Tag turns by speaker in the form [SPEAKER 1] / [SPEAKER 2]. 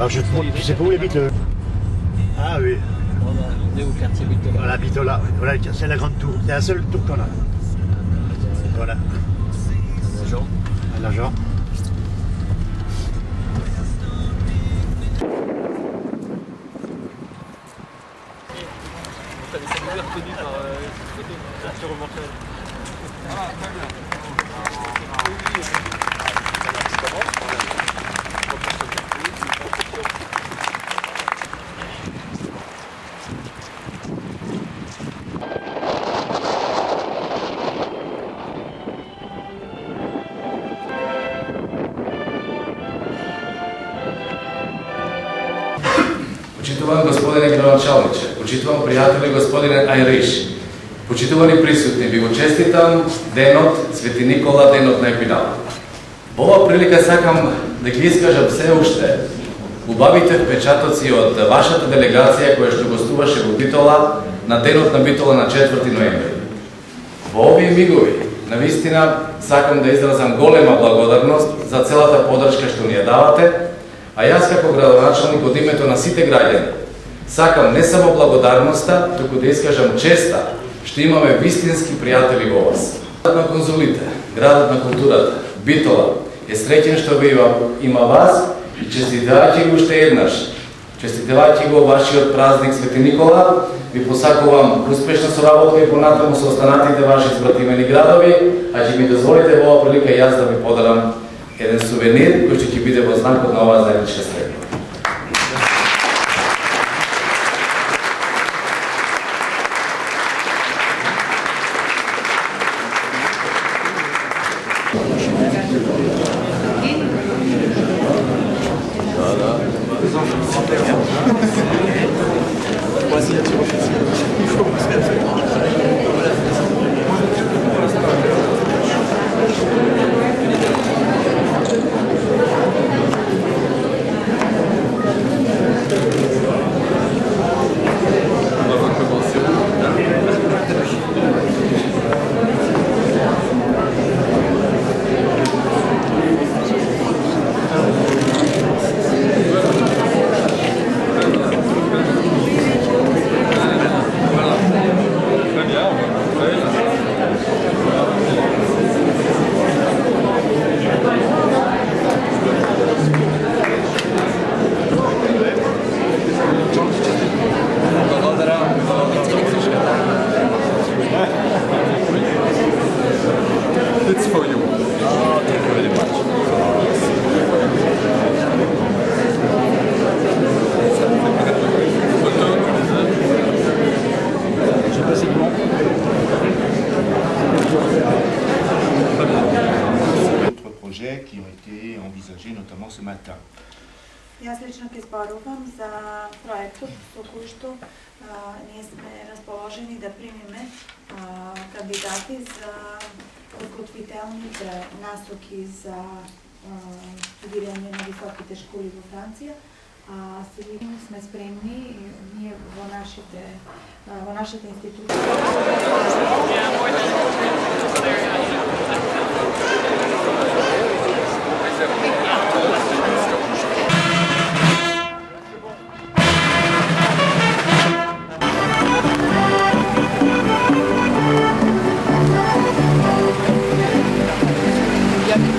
[SPEAKER 1] Alors tu sais pas où habite le... Ah oui.
[SPEAKER 2] Au quartier Bitola.
[SPEAKER 1] Voilà, Bitola. Voilà, c'est la grande tour. C'est la seule tour qu'on a. Voilà. L'agent.
[SPEAKER 2] Ça nous est reconnu par Arthur Romantel. Ah, très bien.
[SPEAKER 3] Почитуван господине градоначалниче, почитуван пријатели господине Ајриш, почитувани присутни, ви го честитам денот Свети Никола, денот на Епинал. Во оваа прилика сакам да ги искажам се уште убавите впечатоци од вашата делегација која што гостуваше во Битола на денот на Битола на 4 ноември. Во овие мигови, навистина, сакам да изразам голема благодарност за целата подршка што ни ја давате, а јас како градоначалник од името на сите граѓани сакам не само благодарноста, туку да искажам честа што имаме вистински пријатели во вас. Градот на конзулите, градот на културата, Битола е среќен што ви има вас и честитавајќи го уште еднаш, честитавајќи го вашиот празник Свети Никола, ви посакувам успешна соработка и понатаму со останатите ваши избратимени градови, а ќе ми дозволите во оваа прилика јас да ви подарам еден сувенир кој ќе биде во знакот на оваа заедничка среќа.
[SPEAKER 4] It's for you.
[SPEAKER 2] Oh, thank you very much.
[SPEAKER 4] J'ai passé le bon.
[SPEAKER 5] D'autres projets qui ont été envisagés notamment ce matin.
[SPEAKER 6] Јас лично ќе зборувам за проектот со кој што ние сме расположени да примиме кандидати за подготвителните насоки за студирање на високите школи во Франција. Сега сме спремни ние во нашата институција.
[SPEAKER 2] Yeah.